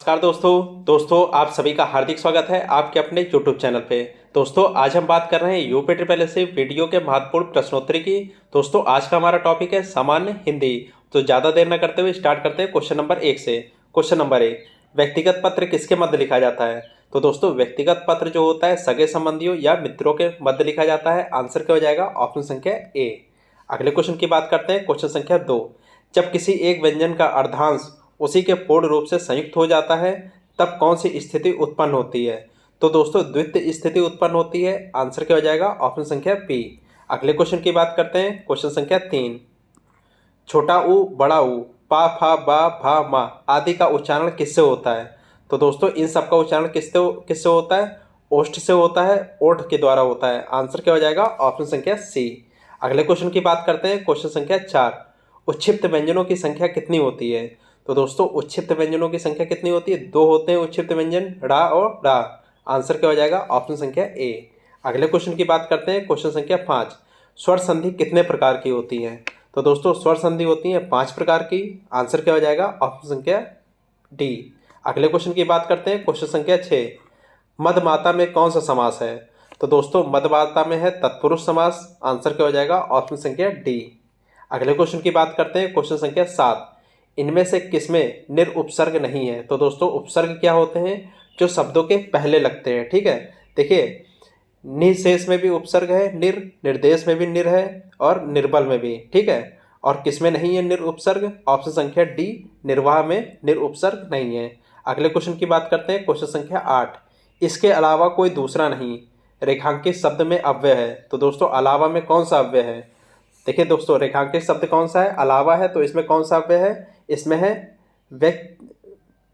नमस्कार दोस्तों आप सभी का हार्दिक स्वागत है आपके अपने YouTube चैनल पे। दोस्तों आज हम बात कर रहे हैं UP triple S C video के महत्वपूर्ण प्रश्नोत्तरी की। दोस्तों आज का हमारा टॉपिक है सामान्य हिंदी। तो ज़्यादा देर न करते हुए स्टार्ट करते हैं क्वेश्चन नंबर 1 से। क्वेश्चन नंबर 1, व्यक्तिगत पत्र किसके मध्य लिखा जाता है? तो दोस्तों व्यक्तिगत पत्र जो होता है सगे संबंधियों या मित्रों के मध्य लिखा जाता है। आंसर क्या हो जाएगा? ऑप्शन संख्या ए। अगले क्वेश्चन की बात करते हैं, क्वेश्चन संख्या 2, जब किसी एक व्यंजन का अर्धांश उसी के पूर्ण रूप से संयुक्त हो जाता है तब कौन सी स्थिति उत्पन्न होती है? तो दोस्तों द्वितीय स्थिति उत्पन्न होती है। आंसर क्या हो जाएगा? ऑप्शन संख्या बी। अगले क्वेश्चन की बात करते हैं, क्वेश्चन संख्या 3, छोटा ऊ बड़ा ऊ पा फा बा भा मा आदि का उच्चारण किससे होता है? तो दोस्तों इन सब का उच्चारण किससे किससे होता है? ओष्ठ से होता है, ओठ के द्वारा होता है। आंसर क्या हो जाएगा? ऑप्शन संख्या सी। अगले क्वेश्चन की बात करते हैं, क्वेश्चन संख्या 4, उच्छिप्त व्यंजनों की संख्या कितनी होती है? तो दोस्तों उच्छिप्त व्यंजनों की संख्या कितनी होती है? 2 होते हैं उच्छिप्त व्यंजन, ड़ा और ड़ा। आंसर क्या हो जाएगा? ऑप्शन संख्या ए। अगले क्वेश्चन की बात करते हैं, क्वेश्चन संख्या 5, स्वर संधि कितने प्रकार की होती है? तो दोस्तों स्वर संधि होती है 5 प्रकार की। आंसर क्या हो जाएगा? ऑप्शन संख्या डी। अगले क्वेश्चन की बात करते हैं, क्वेश्चन संख्या 6, मधमाता में कौन सा समास है? तो दोस्तों मधमाता में है तत्पुरुष समास। आंसर क्या हो जाएगा? ऑप्शन संख्या डी। अगले क्वेश्चन की बात करते हैं, क्वेश्चन संख्या 7, इनमें से किसमें निरुपसर्ग नहीं है? तो दोस्तों उपसर्ग क्या होते हैं? जो शब्दों के पहले लगते हैं। ठीक है, देखिए निशेष में भी उपसर्ग है, निर्देश में भी निर है और निर्बल में भी। ठीक है, और किसमें नहीं है निर उपसर्ग? ऑप्शन संख्या डी, निर्वाह में निर उपसर्ग नहीं है। अगले क्वेश्चन की बात करते हैं, क्वेश्चन संख्या 8, इसके अलावा कोई दूसरा नहीं रेखांकित शब्द में अव्यय है। तो दोस्तों अलावा में कौन सा अव्यय है? देखिए दोस्तों रेखांकित शब्द कौन सा है? अलावा है। तो इसमें कौन सा अव्यय है? इसमें है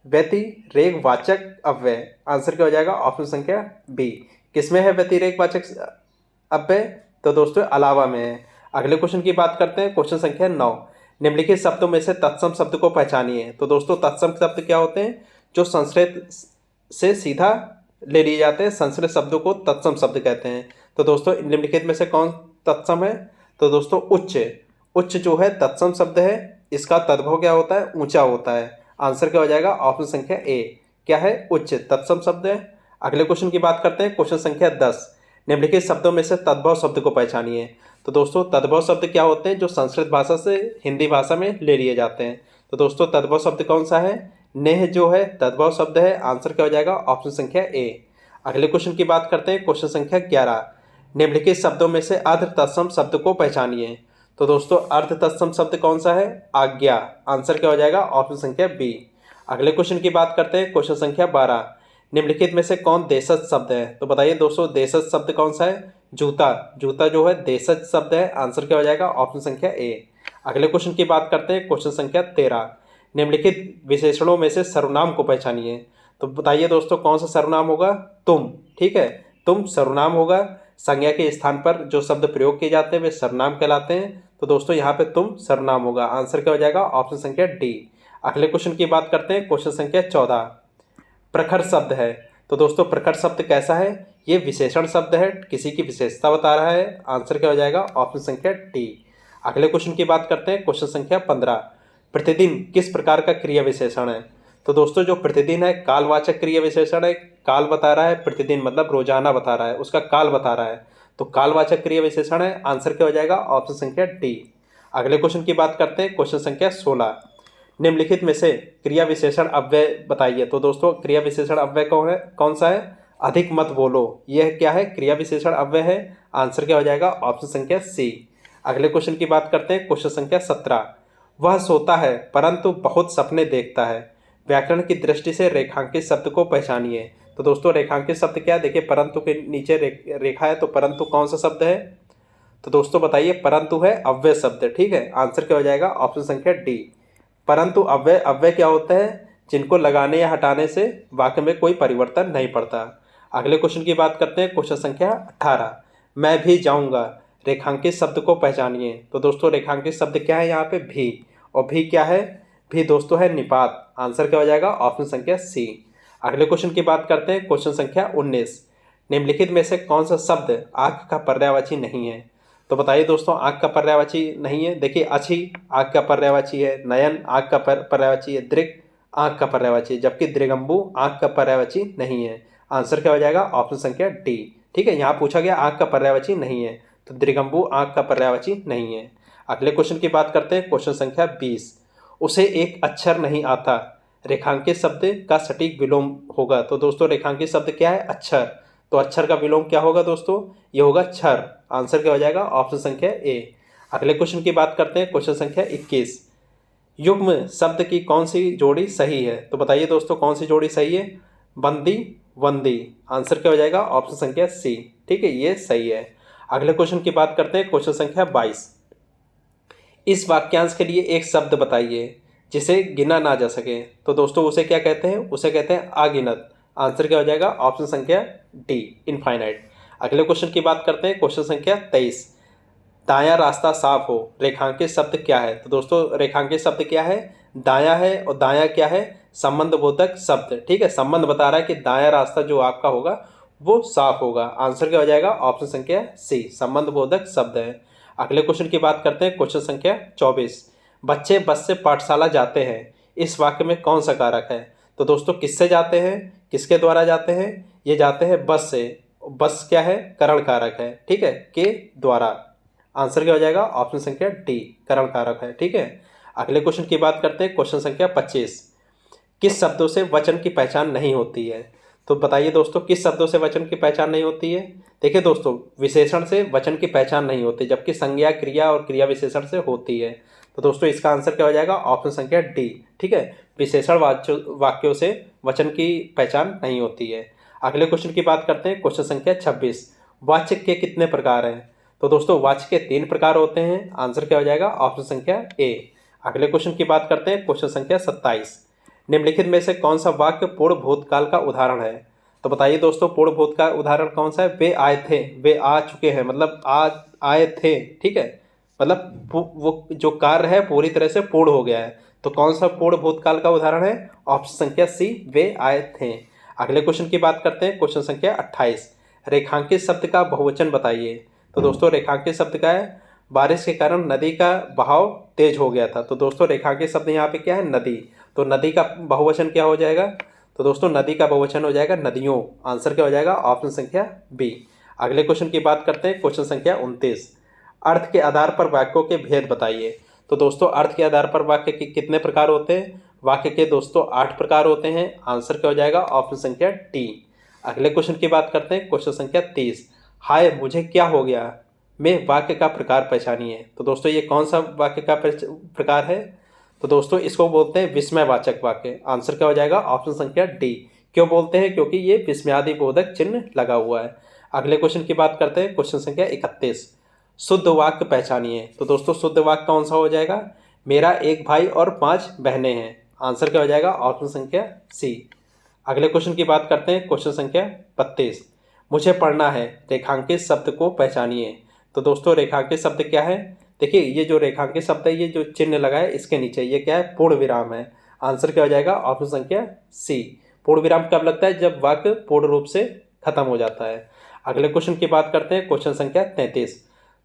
व्यतिरेकवाचक अव्यय। आंसर क्या हो जाएगा? ऑप्शन संख्या बी। किसमें है व्यतिरेकवाचक अव्यय? तो दोस्तों अलावा में है। अगले क्वेश्चन की बात करते हैं, क्वेश्चन संख्या 9, निम्नलिखित शब्दों में से तत्सम शब्द को पहचानिए। तो दोस्तों तत्सम शब्द क्या होते हैं? जो संस्कृत से सीधा ले लिए जाते हैं, संस्कृत शब्दों को तत्सम शब्द कहते हैं। तो दोस्तों निम्नलिखित में से कौन तत्सम है? तो दोस्तों उच्च। उच्च जो है तत्सम शब्द है, इसका तद्भव क्या होता है? ऊंचा होता है। आंसर क्या हो जाएगा? ऑप्शन संख्या ए। क्या है? उच्च तत्सम शब्द है। अगले क्वेश्चन की बात करते हैं, क्वेश्चन संख्या 10, निम्नलिखित शब्दों में से तद्भव शब्द को पहचानिए। तो दोस्तों तद्भव शब्द क्या होते हैं? जो संस्कृत भाषा से हिंदी भाषा में ले लिए जाते हैं। तो दोस्तों तद्भव शब्द कौन सा है? नेह जो है तद्भव शब्द है। आंसर क्या हो जाएगा? ऑप्शन संख्या ए। अगले क्वेश्चन की बात करते हैं, क्वेश्चन संख्या 11, निम्नलिखित शब्दों में से अर्ध तत्सम शब्द को पहचानिए। तो दोस्तों अर्ध तत्सम शब्द कौन सा है? आज्ञा। आंसर क्या हो जाएगा? ऑप्शन संख्या बी। अगले क्वेश्चन की बात करते हैं, क्वेश्चन संख्या 12, निम्नलिखित में से कौन देशज शब्द है? तो बताइए दोस्तों देशज शब्द कौन सा है? जूता। जूता जो है देशज शब्द है। आंसर क्या हो जाएगा? ऑप्शन संख्या ए। अगले क्वेश्चन की बात करते हैं, क्वेश्चन संख्या 13, निम्नलिखित विशेषणों में से सर्वनाम को पहचानिए। तो बताइए दोस्तों कौन सा सर्वनाम होगा? तुम। ठीक है, तुम सर्वनाम होगा। संज्ञा के स्थान पर जो शब्द प्रयोग किए जाते हैं वे सर्वनाम कहलाते हैं। तो दोस्तों यहाँ पे तुम सर्वनाम होगा। आंसर क्या हो जाएगा? ऑप्शन संख्या डी। अगले क्वेश्चन की बात करते हैं, क्वेश्चन संख्या 14, प्रखर शब्द है। तो दोस्तों प्रखर शब्द कैसा है? ये विशेषण शब्द है, किसी की विशेषता बता रहा है। आंसर क्या हो जाएगा? ऑप्शन संख्या डी। अगले क्वेश्चन की बात करते हैं, क्वेश्चन संख्या 15, प्रतिदिन किस प्रकार का क्रिया विशेषण है? तो दोस्तों जो प्रतिदिन है कालवाचक क्रिया विशेषण है। काल बता रहा है, प्रतिदिन मतलब रोजाना बता रहा है, उसका काल बता रहा है। तो कालवाचक क्रिया विशेषण है। आंसर क्या हो जाएगा? ऑप्शन संख्या डी। अगले क्वेश्चन की बात करते हैं, क्वेश्चन संख्या 16, निम्नलिखित में से क्रिया विशेषण अव्यय बताइए। तो दोस्तों क्रिया विशेषण अव्यय कौन सा है? अधिक मत बोलो। यह क्या है? क्रिया विशेषण अव्यय है। आंसर क्या हो जाएगा? ऑप्शन संख्या सी। अगले क्वेश्चन की बात करते हैं, क्वेश्चन संख्या 17, वह सोता है परंतु बहुत सपने देखता है। व्याकरण की दृष्टि से रेखांकित शब्द को पहचानिए। तो दोस्तों रेखांकित शब्द क्या है? देखिए परंतु के नीचे रेखा है, तो परंतु कौन सा शब्द है? तो दोस्तों बताइए परंतु है अव्यय शब्द। ठीक है, आंसर क्या हो जाएगा? ऑप्शन संख्या डी। परंतु अव्यय अव्यय क्या होते हैं? जिनको लगाने या हटाने से वाक्य में कोई परिवर्तन नहीं पड़ता। अगले क्वेश्चन की बात करते हैं, क्वेश्चन संख्या 18, मैं भी जाऊंगा, रेखांकित शब्द को पहचानिए। तो दोस्तों रेखांकित शब्द क्या है यहाँ पे? भी। और भी क्या है? भी दोस्तों है निपात। आंसर क्या हो जाएगा? ऑप्शन संख्या सी। अगले क्वेश्चन की बात करते हैं, क्वेश्चन संख्या 19, निम्नलिखित में से कौन सा शब्द आंख का पर्यायवाची नहीं है? तो बताइए दोस्तों आंख का पर्यायवाची नहीं है। देखिए अच्छी आंख का पर्यायवाची है, नयन आंख का पर्यायवाची है, दृक आंख का पर्यायवाची, जबकि दृगम्बु आंख का पर्यायवाची नहीं है। आंसर क्या हो जाएगा? ऑप्शन संख्या डी। ठीक है, यहाँ पूछा गया आंख का पर्यायवाची नहीं है, तो दृगम्बु आंख का पर्यायवाची नहीं है। अगले क्वेश्चन की बात करते हैं, क्वेश्चन संख्या 20। उसे एक अक्षर नहीं आता, रेखांकित शब्द का सटीक विलोम होगा। तो दोस्तों रेखांकित शब्द क्या है? अक्षर। तो अक्षर का विलोम क्या होगा दोस्तों? ये होगा क्षर। आंसर क्या हो जाएगा? ऑप्शन संख्या ए। अगले क्वेश्चन की बात करते हैं, क्वेश्चन संख्या 21। युग्म शब्द की कौन सी जोड़ी सही है? तो बताइए दोस्तों कौन सी जोड़ी सही है? बंदी, वंदी। आंसर क्या हो जाएगा? ऑप्शन संख्या सी। ठीक है, ये सही है। अगले क्वेश्चन की बात करते हैं, क्वेश्चन संख्या 22। इस वाक्यांश के लिए एक शब्द बताइए जिसे गिना ना जा सके। तो दोस्तों उसे क्या कहते हैं? उसे कहते हैं अगिनत। आंसर क्या हो जाएगा? ऑप्शन संख्या डी, इनफाइनाइट। अगले क्वेश्चन की बात करते हैं, क्वेश्चन संख्या 23। दायां रास्ता साफ हो, रेखांकित शब्द क्या है? तो दोस्तों रेखांकित शब्द क्या है? दायां है, और दायां क्या है? संबंध बोधक शब्द। ठीक है, संबंध बता रहा है कि दायां रास्ता जो आपका होगा वो साफ होगा। आंसर क्या हो जाएगा? ऑप्शन संख्या सी, संबंध बोधक शब्द है। अगले क्वेश्चन की बात करते हैं, क्वेश्चन संख्या 24। बच्चे बस से पाठशाला जाते हैं, इस वाक्य में कौन सा कारक है? तो दोस्तों किससे जाते हैं, किसके द्वारा जाते हैं? ये जाते हैं बस से। बस क्या है? करण कारक है। ठीक है, के द्वारा। आंसर क्या हो जाएगा? ऑप्शन संख्या डी, करण कारक है। ठीक है, अगले क्वेश्चन की बात करते हैं, क्वेश्चन संख्या 25। किस शब्दों से वचन की पहचान नहीं होती है? तो बताइए दोस्तों किस शब्दों से वचन की पहचान नहीं होती है? देखिए दोस्तों, विशेषण से वचन की पहचान नहीं होती, जबकि संज्ञा, क्रिया और क्रिया विशेषण से होती है। तो दोस्तों इसका आंसर क्या हो जाएगा? ऑप्शन संख्या डी। ठीक है, विशेषण वाक्यों से वचन की पहचान नहीं होती है। अगले क्वेश्चन की बात करते हैं, क्वेश्चन संख्या 26। वाच्य के कितने प्रकार हैं? तो दोस्तों वाच्य के 3 प्रकार होते हैं। आंसर क्या हो जाएगा? ऑप्शन संख्या ए। अगले क्वेश्चन की बात करते हैं, क्वेश्चन संख्या 27। निम्नलिखित में से कौन सा वाक्य पूर्ण भूतकाल का उदाहरण है? तो बताइए दोस्तों पूर्ण भूत का उदाहरण कौन सा है? वे आए थे, वे आ चुके हैं, मतलब आज आए थे। ठीक है, मतलब वो जो कार्य है पूरी तरह से पूर्ण हो गया है। तो कौन सा पूर्ण भूतकाल का उदाहरण है? ऑप्शन संख्या सी, वे आए थे। अगले क्वेश्चन की बात करते हैं, क्वेश्चन संख्या 28। रेखांकित शब्द का बहुवचन बताइए। तो दोस्तों रेखांकित शब्द का है बारिश के कारण नदी का बहाव तेज हो गया था। तो दोस्तों रेखांकित शब्द यहाँ पे क्या है? नदी। तो नदी का बहुवचन क्या हो जाएगा? तो दोस्तों नदी का बहुवचन हो जाएगा नदियों। आंसर क्या हो जाएगा? ऑप्शन संख्या बी। अगले क्वेश्चन की बात करते हैं, क्वेश्चन संख्या 29। अर्थ के आधार पर वाक्यों के भेद बताइए। तो दोस्तों अर्थ के आधार पर वाक्य के कितने प्रकार होते हैं? वाक्य के दोस्तों 8 प्रकार होते हैं। आंसर क्या हो जाएगा? ऑप्शन संख्या डी। अगले क्वेश्चन की बात करते हैं, क्वेश्चन संख्या 30। हाय मुझे क्या हो गया में वाक्य का प्रकार पहचानिए। तो दोस्तों ये कौन सा वाक्य का प्रकार है? तो दोस्तों इसको बोलते हैं विस्मयवाचक वाक्य। आंसर क्या हो जाएगा? ऑप्शन संख्या डी। क्यों बोलते हैं? क्योंकि ये विस्मयादि बोधक चिन्ह लगा हुआ है। अगले क्वेश्चन की बात करते हैं, क्वेश्चन संख्या 31। शुद्ध वाक्य पहचानिए। तो दोस्तों शुद्ध वाक्य कौन सा हो जाएगा? मेरा एक भाई और 5 बहनें हैं। आंसर क्या हो जाएगा? ऑप्शन संख्या सी। अगले क्वेश्चन की बात करते हैं, क्वेश्चन संख्या 32। मुझे पढ़ना है, रेखांकित शब्द को पहचानिए। तो दोस्तों रेखांकित शब्द क्या है? देखिए ये जो रेखांकित शब्द है, ये जो चिन्ह लगा है इसके नीचे, ये क्या है? पूर्ण विराम है। आंसर क्या हो जाएगा? ऑप्शन संख्या सी। पूर्ण विराम कब लगता है? जब वाक्य पूर्ण रूप से खत्म हो जाता है। अगले क्वेश्चन की बात करते हैं, क्वेश्चन संख्या 33।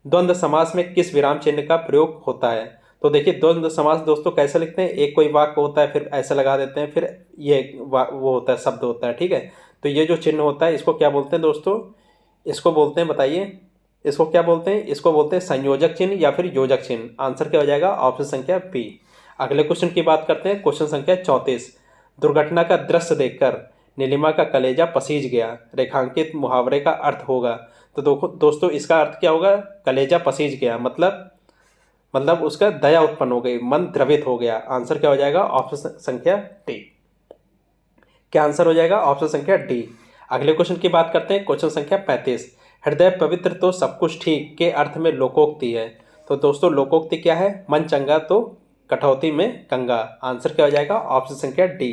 द्वंद्व समास में किस विराम चिन्ह का प्रयोग होता है? तो देखिए द्वंद्व समास दोस्तों कैसे लिखते हैं? एक कोई वाक्य होता है, फिर ऐसे लगा देते हैं, फिर ये वो होता है, शब्द होता है। ठीक है, तो ये जो चिन्ह होता है इसको क्या बोलते हैं दोस्तों? इसको बोलते हैं, बताइए इसको क्या बोलते हैं? इसको बोलते हैं संयोजक चिन्ह या फिर योजक चिन्ह। आंसर क्या हो जाएगा? ऑप्शन संख्या बी। अगले क्वेश्चन की बात करते हैं, क्वेश्चन संख्या 34। दुर्घटना का दृश्य देखकर नीलिमा का कलेजा पसीज गया, रेखांकित मुहावरे का अर्थ होगा। तो दोस्तों इसका अर्थ क्या होगा? कलेजा पसीज गया मतलब उसका दया उत्पन्न हो गई, मन द्रवित हो गया। आंसर क्या हो जाएगा? ऑप्शन संख्या डी। क्या आंसर हो जाएगा? ऑप्शन संख्या डी। अगले क्वेश्चन की बात करते हैं, क्वेश्चन संख्या 35। हृदय पवित्र तो सब कुछ ठीक के अर्थ में लोकोक्ति है। तो दोस्तों लोकोक्ति क्या है? मन चंगा तो कटौती में गंगा। आंसर क्या हो जाएगा? ऑप्शन संख्या डी।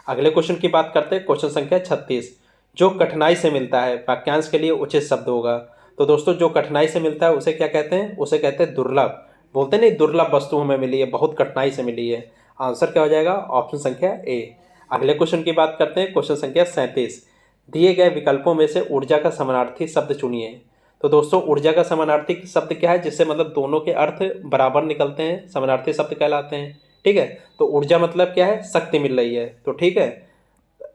अगले क्वेश्चन की बात करते हैं, क्वेश्चन संख्या 36। जो कठिनाई से मिलता है वाक्यांश के लिए उचित शब्द होगा। तो दोस्तों जो कठिनाई से मिलता है उसे क्या कहते हैं? उसे कहते हैं दुर्लभ। बोलते नहीं दुर्लभ वस्तु हमें मिली है, बहुत कठिनाई से मिली है। आंसर क्या हो जाएगा? ऑप्शन संख्या ए। अगले क्वेश्चन की बात करते हैं, क्वेश्चन संख्या 37। दिए गए विकल्पों में से ऊर्जा का समानार्थी शब्द चुनिए। तो दोस्तों ऊर्जा का समानार्थी शब्द क्या है? जिससे मतलब दोनों के अर्थ बराबर निकलते हैं, समानार्थी शब्द कहलाते हैं। ठीक है। तो ऊर्जा मतलब क्या है, शक्ति मिल रही है, तो ठीक है,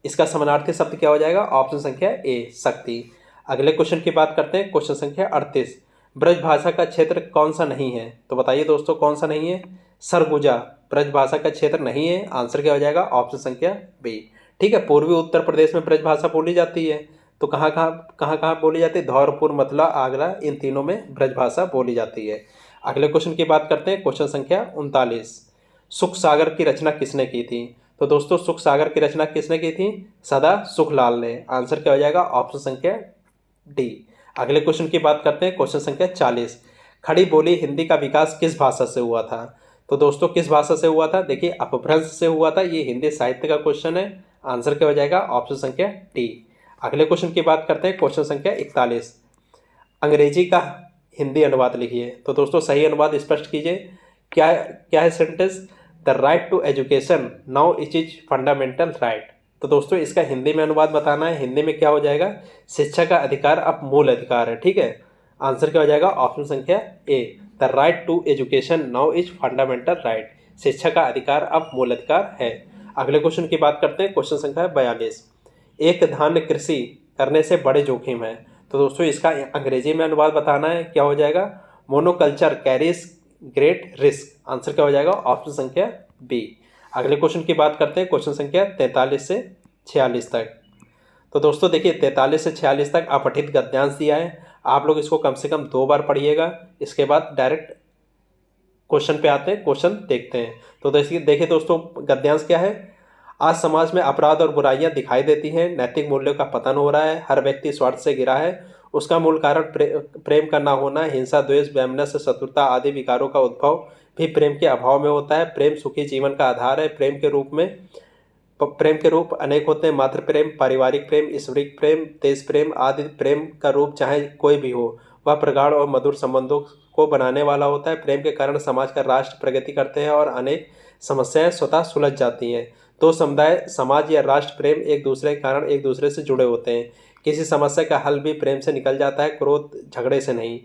इसका समानार्थी शब्द क्या हो जाएगा, ऑप्शन संख्या ए शक्ति। अगले क्वेश्चन की बात करते हैं, क्वेश्चन संख्या 38। ब्रज भाषा का क्षेत्र कौन सा नहीं है, तो बताइए दोस्तों कौन सा नहीं है, सरगुजा ब्रज भाषा का क्षेत्र नहीं है, आंसर क्या हो जाएगा, ऑप्शन संख्या बी। ठीक है, पूर्वी उत्तर प्रदेश में ब्रज भाषा बोली जाती है, तो कहाँ बोली जाती है, धौलपुर, मथुरा, आगरा, इन तीनों में ब्रज भाषा बोली जाती है। अगले क्वेश्चन की बात करते हैं, क्वेश्चन संख्या 39। सुख सागर की रचना किसने की थी, तो दोस्तों सुख सागर की रचना किसने की थी, सदा सुखलाल ने, आंसर क्या हो जाएगा, ऑप्शन संख्या डी। अगले क्वेश्चन की बात करते हैं, क्वेश्चन संख्या 40। खड़ी बोली हिंदी का विकास किस भाषा से हुआ था, तो दोस्तों किस भाषा से हुआ था, देखिए अपभ्रंश से हुआ था, ये हिंदी साहित्य का क्वेश्चन है, आंसर क्या हो जाएगा, ऑप्शन संख्या डी। अगले क्वेश्चन की बात करते हैं, क्वेश्चन संख्या 41। अंग्रेजी का हिंदी अनुवाद लिखिए, तो दोस्तों सही अनुवाद स्पष्ट कीजिए, क्या क्या है sentence, the right to education now it is fundamental right, तो दोस्तों इसका हिंदी में अनुवाद बताना है, हिंदी में क्या हो जाएगा, शिक्षा का अधिकार अब मूल अधिकार है, ठीक है, आंसर क्या हो जाएगा, ऑप्शन संख्या A, the right to education now is fundamental right, शिक्षा का अधिकार अब मूल अधिकार है। अगले क्वेश्चन की बात करते हैं, क्वेश्चन संख्या 42। एक धान्य कृषि करने से बड़े जोखिम है, तो दोस्तों इसका अंग्रेजी में अनुवाद बताना है, क्या हो जाएगा, monoculture carries great risk, answer क्या हो जाएगा, ऑप्शन संख्या बी। अगले क्वेश्चन की बात करते हैं, क्वेश्चन संख्या 43 से 46 तक, तो दोस्तों देखिए 43 से 46 तक अपठित गद्यांश दिया है, आप लोग इसको कम से कम 2 बार पढ़िएगा, इसके बाद डायरेक्ट क्वेश्चन पे आते हैं, क्वेश्चन देखते हैं। तो देखिए दोस्तों गद्यांश क्या है, आज समाज में अपराध और बुराइयां दिखाई देती हैं, नैतिक मूल्यों का पतन हो रहा है, हर व्यक्ति स्वार्थ से घिरा है, उसका मूल कारण प्रेम का ना होना, हिंसा, द्वेष, वैमनस्य, शत्रुता आदि विकारों का उद्भव भी प्रेम के अभाव में होता है। प्रेम सुखी जीवन का आधार है। प्रेम के रूप अनेक होते हैं, मातृ प्रेम, पारिवारिक प्रेम, ईश्वरीय प्रेम, देश प्रेम आदि। प्रेम का रूप चाहे कोई भी हो, वह प्रगाढ़ और मधुर संबंधों को बनाने वाला होता है। प्रेम के कारण समाज का राष्ट्र प्रगति करते हैं और अनेक समस्याएं स्वतः सुलझ जाती हैं। दो समुदाय, समाज या राष्ट्र प्रेम एक दूसरे के कारण एक दूसरे से जुड़े होते हैं। किसी समस्या का हल भी प्रेम से निकल जाता है, क्रोध झगड़े से नहीं।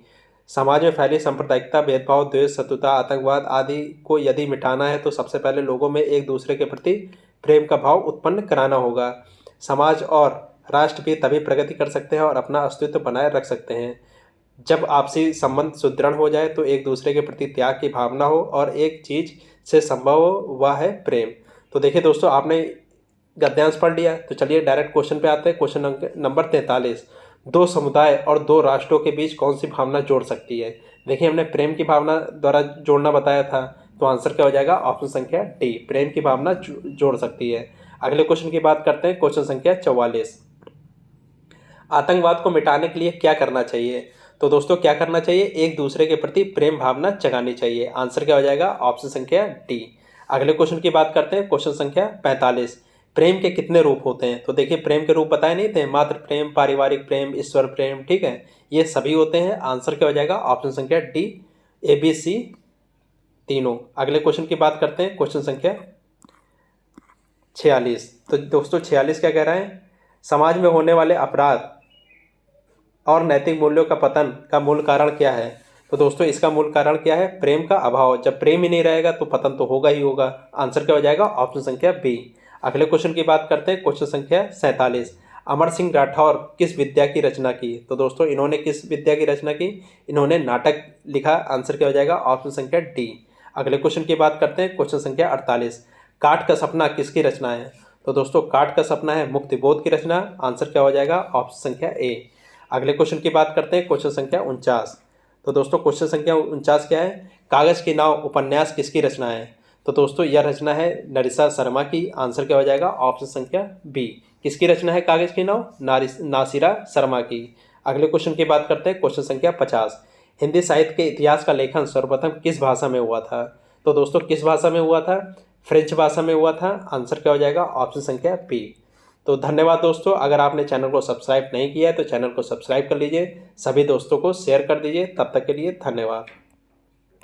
समाज में फैली सांप्रदायिकता, भेदभाव, द्वेष, शत्रुता, आतंकवाद आदि को यदि मिटाना है तो सबसे पहले लोगों में एक दूसरे के प्रति प्रेम का भाव उत्पन्न कराना होगा। समाज और राष्ट्र भी तभी प्रगति कर सकते हैं और अपना अस्तित्व बनाए रख सकते हैं जब आपसी संबंध सुदृढ़ हो जाए, तो एक दूसरे के प्रति त्याग की भावना हो और एक चीज से संभव हो, वह है प्रेम। तो देखिए दोस्तों आपने गद्यांश पढ़ लिया, तो चलिए डायरेक्ट क्वेश्चन पे आते हैं। Question number 43। दो समुदाय और दो राष्ट्रों के बीच कौन सी भावना जोड़ सकती है। देखिए हमने प्रेम की भावना द्वारा जोड़ना बताया था, तो आंसर क्या हो जाएगा, ऑप्शन संख्या डी, प्रेम की भावना जोड़ सकती है। अगले क्वेश्चन की बात करते हैं, क्वेश्चन संख्या 44। आतंकवाद को मिटाने के लिए क्या करना चाहिए। तो दोस्तों क्या करना चाहिए, एक दूसरे के प्रति प्रेम भावना जगानी चाहिए। आंसर क्या हो जाएगा, ऑप्शन संख्या डी। अगले क्वेश्चन की बात करते हैं, क्वेश्चन संख्या 45। प्रेम के कितने रूप होते हैं। तो देखिए प्रेम के रूप बताए नहीं थे, मातृ प्रेम, पारिवारिक प्रेम, ईश्वर प्रेम, ठीक है, ये सभी होते हैं। आंसर क्या हो जाएगा, ऑप्शन संख्या डी, ए बी सी तीनों। अगले क्वेश्चन की बात करते हैं, क्वेश्चन संख्या 46। तो दोस्तों 46 क्या कह रहा है, समाज में होने वाले अपराध और नैतिक मूल्यों का पतन का मूल कारण क्या है। तो दोस्तों इसका मूल कारण क्या है, प्रेम का अभाव। जब प्रेम ही नहीं रहेगा तो पतन तो होगा ही होगा। आंसर क्या हो जाएगा, ऑप्शन संख्या बी। अगले क्वेश्चन की बात करते हैं, क्वेश्चन संख्या 47। अमर सिंह राठौर किस विद्या की रचना की। तो दोस्तों इन्होंने किस विद्या की रचना की, इन्होंने नाटक लिखा। आंसर क्या हो जाएगा, ऑप्शन संख्या डी। अगले क्वेश्चन की बात करते हैं, क्वेश्चन संख्या 48। काट का सपना किसकी रचना है। तो दोस्तों काट का सपना है मुक्तिबोध की रचना। आंसर क्या हो जाएगा, ऑप्शन संख्या ए। अगले क्वेश्चन की बात करते हैं, क्वेश्चन संख्या 49। तो दोस्तों क्वेश्चन संख्या 49 क्या है, कागज की नाव उपन्यास किसकी रचना है। तो दोस्तों यह रचना है नरिसा शर्मा की। आंसर क्या हो जाएगा, ऑप्शन संख्या बी। किसकी रचना है कागज की नाव, नासिरा शर्मा की। अगले क्वेश्चन की बात करते हैं, क्वेश्चन संख्या 50। हिंदी साहित्य के इतिहास का लेखन सर्वप्रथम किस भाषा में हुआ था। तो दोस्तों किस भाषा में हुआ था, फ्रेंच भाषा में हुआ था। आंसर क्या हो जाएगा, ऑप्शन संख्या बी। तो धन्यवाद दोस्तों, अगर आपने चैनल को सब्सक्राइब नहीं किया है तो चैनल को सब्सक्राइब कर लीजिए, सभी दोस्तों को शेयर कर दीजिए। तब तक के लिए धन्यवाद।